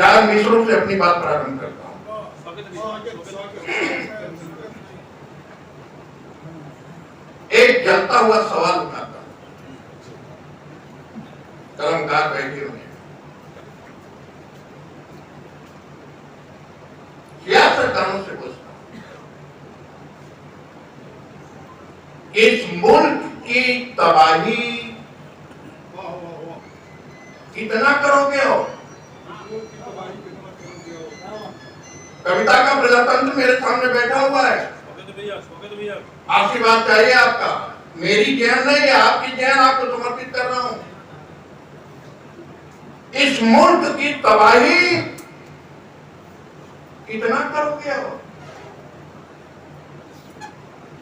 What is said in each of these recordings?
4 मिसरों से अपनी बात प्रारंभ करता हूं। एक जलता हुआ सवाल उठाता हूं, कलमकार बैठे हुए सियासतदानों से पूछता हूं, इस मुल्क की तबाही कितना करोगे हो? कविता का प्रजातंत्र मेरे सामने बैठा हुआ है, आशीर्वाद चाहिए आपका, मेरी जैन नहीं है, आपकी जैन आपको समर्पित कर रहा हूं। इस मुल्क की तबाही कितना करोगे हो?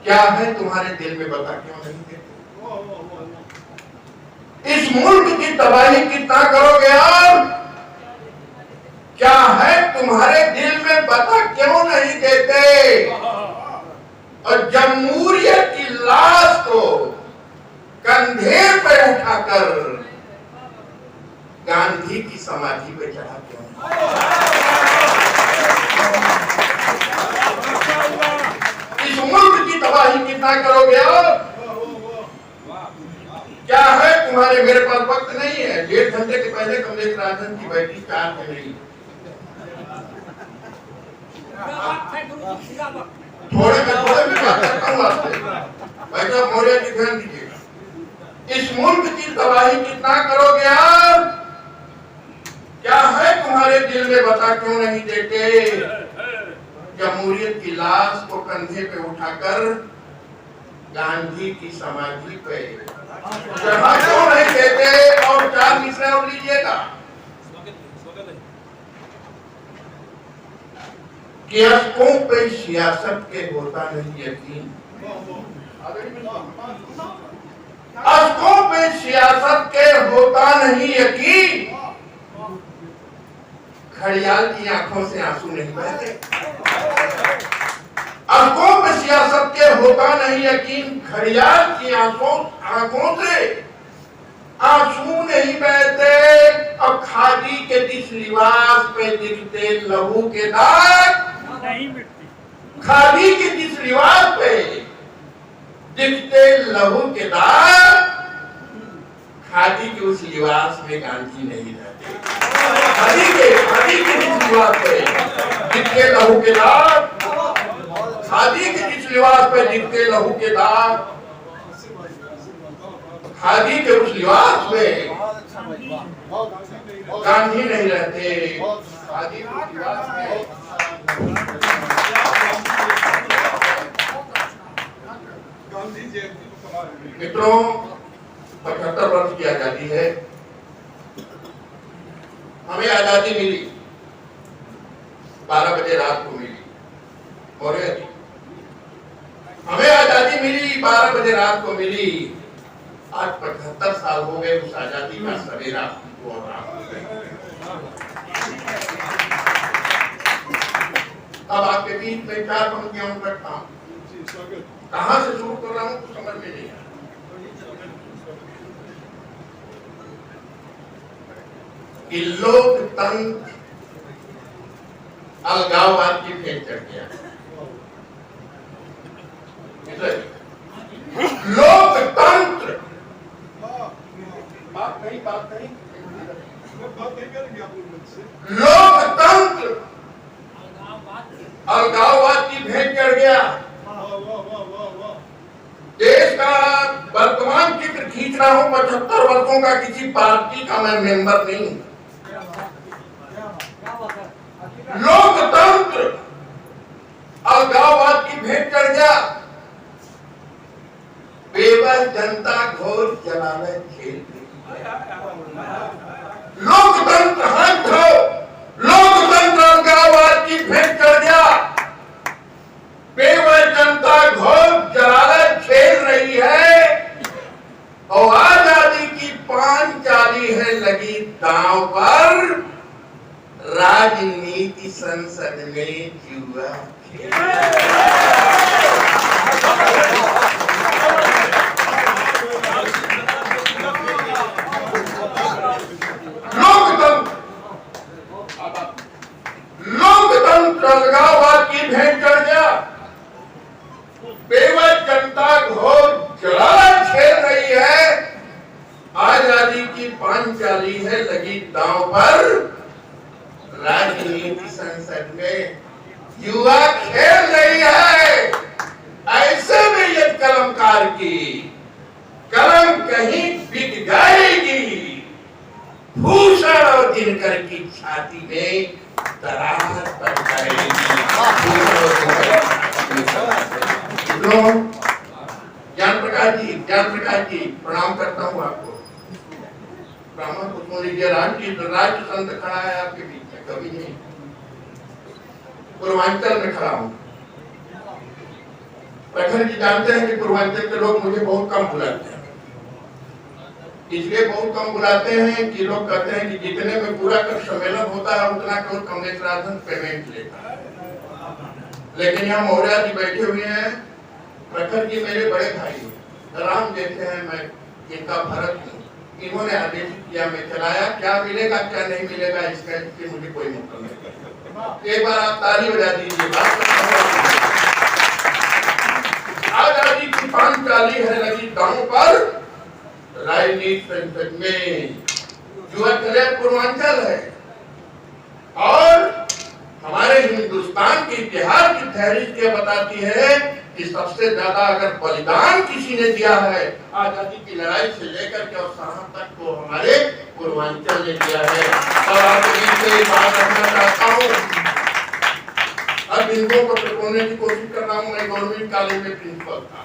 क्या है तुम्हारे दिल में, बता क्यों नहीं देते? इस मुल्क की तबाही कितना करोगे और क्या है तुम्हारे दिल में, बता क्यों नहीं देते? और जमहूरियत की लाश को कंधे पे उठाकर गांधी की समाधि पे चढ़ा क्यों? इस मुल्क की तबाही कितना करोगे और क्या है तुम्हारे, मेरे पास वक्त नहीं है, 1.5 घंटे के पहले कमलेश राजन की बैठी 4 में नहीं, थोड़े में बात करता हूँ आपसे, भाई साहब मौर्य जी ध्यान दीजिएगा। इस मुल्क की तबाही कितना करोगे यार? क्या है तुम्हारे दिल में, बता क्यों नहीं देते? जमहूरियत की लाश को कंधे पे उठाकर गांधी की समाधि पे चढ़ा क्यों नहीं देते? और 4 मिसरे और लीजिएगा। कियासों पे सियासत के होता नहीं यकीन, अशकों पे सियासत के होता नहीं यकीन, घड़ियाल की आंखों से आंसू नहीं बहते। अशकों पे सियासत के होता नहीं यकीन, घड़ियाल की आंखों से आंसू नहीं बहते। अब खादी के जिस लिबास पे दिखते लहू के दाग नहीं मिटती, खादी के जिस लिबास पे दिखते लहू के दाग, खादी के उस लिबास में गांधी नहीं रहते। खादी के जिस लिबास पे दिखते लहू के दाग, खादी के जिस लिबास पे दिखते लहू के दाग, खादी के उस लिबास में गांधी नहीं रहते। खादी के उस लिबास में मित्रों, 75 वर्ष की आजादी है, हमें आजादी मिली 12 बजे रात को मिली, मौर्य जी हमें आजादी मिली 12 बजे रात को मिली। आज 75 साल हो गए उस आजादी का सवेरा और रात हो गई। अब आपके बीच में 4 पंक्तियां रखता हूं, कहां से शुरू कर रहा हूं कुछ समझ में नहीं आया। कि लोकतंत्र अलगाववाद की भेंट चढ़ गया। लोकतंत्र लोकतंत्र अलगाववाद की भेंट चढ़ गया। देश का वर्तमान चित्र खींच रहा हूं, 75 वर्षों का, किसी पार्टी का मैं मेंबर नहीं। लोकतंत्र अलगाववाद की भेंट चढ़ गया। बेबस जनता घोर जलालत खेल रही है। लोकतंत्र हंट हो, लोकतंत्र अलगाववाद की भेंट चढ़ गया। बेबस जनता घोर जलालत खेल रही है और आजादी की पांचाली है लगी दांव पर, राजनीति संसद में जुआ खेल। लोकतंत्र कहीं बिक जाएगी। भूषण और दिनकर की छाती में दरार पड़ जाएगी। ज्ञान प्रकाश जी प्रणाम करता हूँ आपको। ब्राह्मण को सुन लीजिए। राज्य संत खड़ा है आपके बीच में, कभी नहीं। पूर्वांचल में खड़ा हूँ। प्रखर जी जानते हैं कि पूर्वांचल के लोग मुझे बहुत कम बुलाते हैं। इसलिए बहुत कम बुलाते हैं कि लोग कहते हैं कि जितने में पूरा कर सम्मेलन होता है उतना केवल कमलेश राजन पेमेंट लेता है। लेकिन यहाँ मौर्य जी बैठे हुए हैं। प्रखर जी मेरे बड़े भाई राम जैसे हैं, मैं इनका भरत हूँ। इन्होंने आदेश किया, मैं चलाया। क्या मिलेगा क्या नहीं मिलेगा इसका मुझे कोई मतलब नहीं। एक बार आप ताली बजा दीजिए। आजादी की 540 है लगी गांव पर, राजनीति संसद में युवा कल्याण पूर्वांचल है। और हमारे हिंदुस्तान के इतिहास की फहरिस्त यह बताती है कि सबसे ज्यादा अगर बलिदान किसी ने दिया है आजादी की लड़ाई से लेकर के और सरहद तक, तो हमारे पूर्वांचल ने दिया है। और आपसे एक बात रखना चाहता हूँ। अब इनको को टटोलने की कोशिश कर रहा हूँ। मैं गवर्नमेंट कॉलेज में प्रिंसिपल था।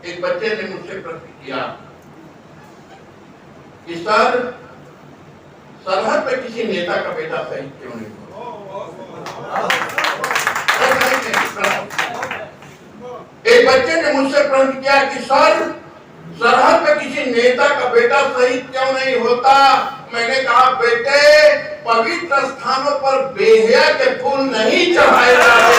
एक बच्चे ने मुझसे प्रश्न किया कि सर, सरहद पे किसी नेता का बेटा शहीद क्यों नहीं हुआ? एक बच्चे ने मुझसे प्रश्न किया कि सर, सरहद पे किसी नेता का बेटा शहीद क्यों नहीं होता? मैंने कहा बेटे, पवित्र स्थानों पर बेहया के फूल नहीं चढ़ाए जाते।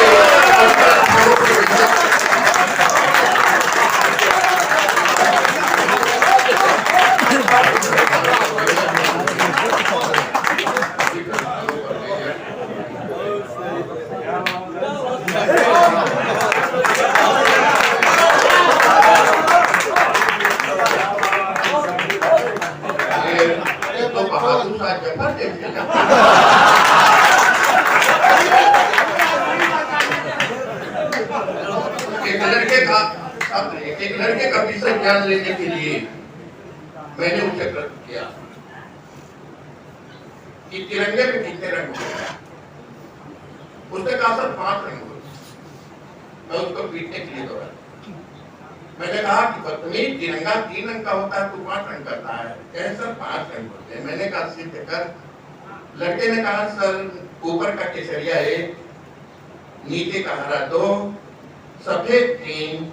एक लड़के का विषय ज्ञान लेने के लिए मैंने उसे प्रश्न किया कि तिरंगे में कितने रंग होते हैं? उसने कहा सर 5 रंग होते हैं। मैं उसको पीटने के लिए दौड़ा। मैंने कहा कि बदतमीज, तिरंगा 3 रंग का होता है, तू 5 रंग करता है। कहे सर 5 रंग होते हैं। मैंने कहा सिद्ध कर। लड़के ने कहा सर, ऊपर का केसरिया 1, नीचे का हरा 2, सफेद 3,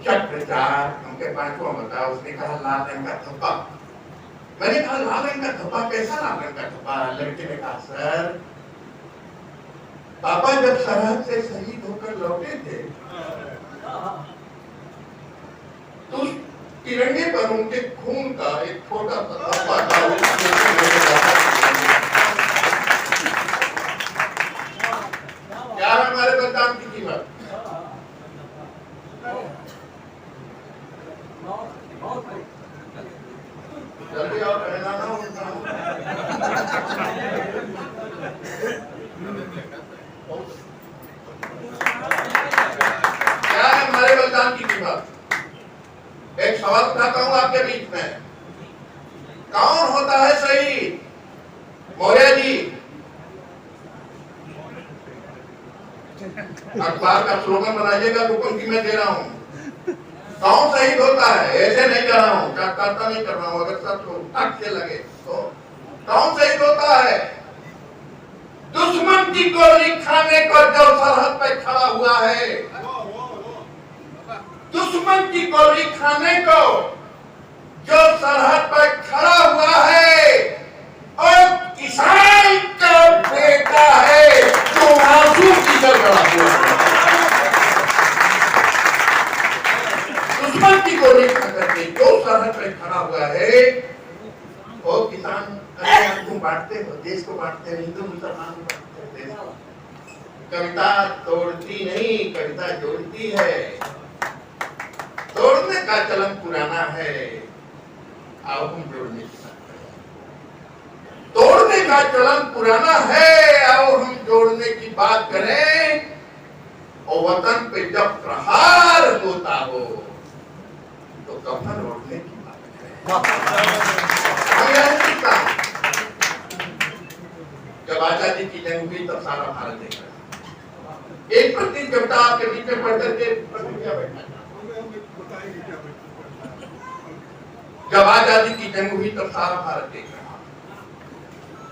चक्र 4, हमके 5वां बताया। उसने कहा लाल रंग का धब्बा। मैंने कहा लाल रंग का धब्बा? कैसा लाल रंग का धब्बा? लड़के ने कहा सर, पापा जब सरहद से शहीद होकर लौटे थे तो तिरंगे पर उनके खून का एक छोटा सा धब्बा था। क्या है हमारे बलिदान की कीमत? जल्दी आओ, कहना ना उनका। क्या है हमारे बलिदान की कीमत? एक सवाल उठाता हूँ आपके बीच में। कौन होता है शहीद? मौर्य जी, अखबार का स्लोगन बनाइएगा, हुक्म की मैं दे रहा हूँ। कौन शहीद होता है? ऐसे नहीं कर रहा हूँ, करता नहीं कर रहा हूँ। अगर सच हो हक से लगे तो कौन शहीद होता है? दुश्मन की गोली खाने को जो सरहद पे खड़ा हुआ है, दुश्मन की गोली खाने को जो सरहद पर खड़ा हुआ है, और किसान का बेटा है जो आंसू की गड़गड़ा हुआ है। दुश्मन की गोली खाकर के जो सरहद पर खड़ा हुआ है, वो किसान। तुम बांटते हो, देश को बांटते हो, हिंदू मुसलमान को बांटते हो देश को। कविता तोड़ती नहीं, कविता जोड़ती है। तोड़ने का चलन पुराना है, आओ हम जोड़ने की बात करें। तोड़ने का चलन पुराना है, आओ हम जोड़ने की बात करें। और वतन पे जब प्रहार होता हो, जब आजादी की जंग हुई तब सारा भारत देख रहा। एक प्रतीक कविता आपके बीच में पढ़ करके जब आजादी की जंग हुई तब सारा भारत देख रहा।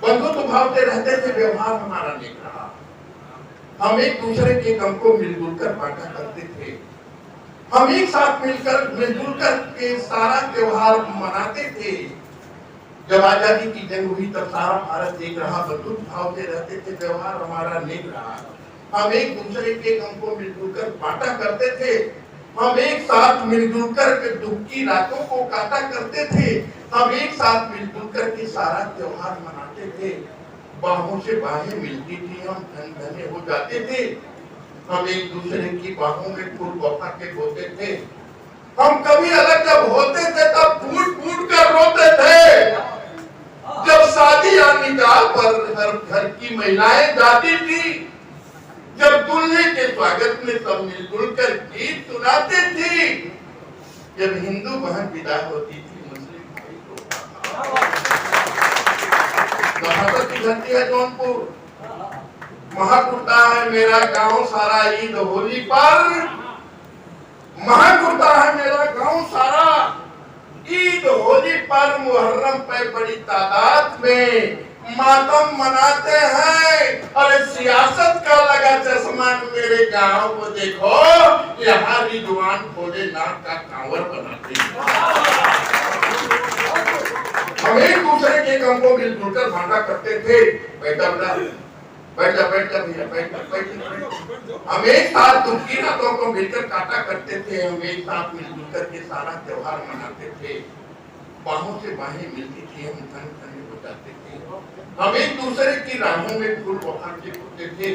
बंधुत्व भाव से रहते थे, व्यवहार हमारा देख रहा। हम एक दूसरे के गम को मिलजुल कर बांटा करते थे। हम एक साथ मिलजुल कर के सारा त्योहार मनाते थे। जब आजादी की जंग हुई तब सारा भारत देख रहा। बंधुत्व भाव से रहते थे, व्यवहार हमारा नेक रहा। हम एक दूसरे के गम को मिलजुल कर बांटा करते थे। हम एक साथ मिलजुल कर के दुख की रातों को काटा करते थे। हम एक साथ मिलजुल कर के सारा त्योहार मनाते थे। बाहों से बाहें मिलती थी, हम धन धने हो जाते थे। हम एक दूसरे की बाहों में फूल वफा के होते थे। हम कभी अलग जब होते थे तब फूट फूट कर रोते थे। जब शादी या निकाह पर हर घर की महिलाएं जाती थी, जब दूल्हे के स्वागत में सब मिलजुल कर गीत सुनाते थे, जब हिंदू बहन विदा होती थी मुस्लिम भाई को। की धरती है जौनपुर, महाकुर्ता है मेरा गांव सारा ईद होली पर। महाकुर्ता है मेरा गांव सारा ईद होली पर। मुहर्रम पे बड़ी तादाद में मातम मनाते हैं। अरे सियासत का लगा चश्मा मेरे गांव को देखो, यहाँ रिजवान खोले नाक का कांवर बनाते हैं। हम एक दूसरे के गम को मिलजुल कर बांटा करते थे। बैठा भैया बैठ। हम एक साथ दुख की रातों को मिलकर काटा करते थे। हम एक साथ मिलजुल कर के सारा त्योहार मनाते थे। बाहों से बाहें मिलती थी, हम धन धने हो जाते थे। हम एक दूसरे की राहों में फूल बहार के होते थे।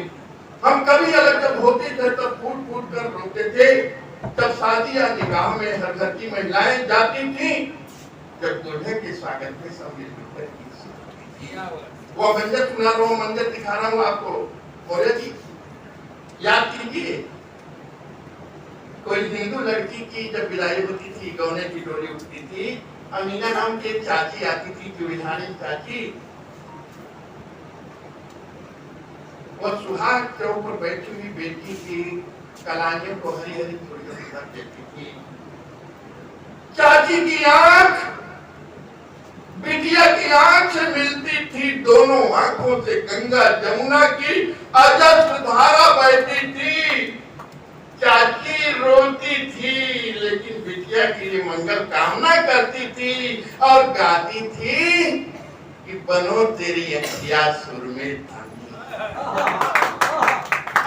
हम कभी अलग जब होते थे तब फूट फूट कर रोते थे। जब शादी या निकाह में हर घर की महिलाएं जाती थी, जब दूल्हे के स्वागत में सब मिलजुल कर गीत सुनाती थी। वो मंजर सुना रहा हूँ, मंजर दिखा रहा हूँ आपको। बोले जी याद कीजिए, कोई हिंदू लड़की की जब विदाई होती थी, गौने की डोली उठती थी, अमीना नाम की एक चाची आती थी, चुड़िहानी चाची। वो सुहाग चौक पर बैठी हुई बेटी की कलाइयों को हरी हरी थोड़ी देती थी। चाची की आंख बिटिया की आंख से मिलती थी। दोनों आंखों से गंगा जमुना की अजस्र धारा बहती थी। चाची रोती थी, लेकिन बिटिया के लिए मंगल कामना करती थी और गाती थी कि बनो तेरी अखियाँ सुर में धानी।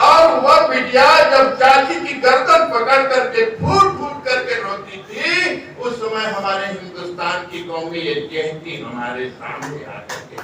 और वह बिटिया जब चाची की गर्दन पकड़ करके फूट फूट करके रोती थी, उस समय हमारे हिंदुस्तान की कौमी यहती हमारे सामने आ करके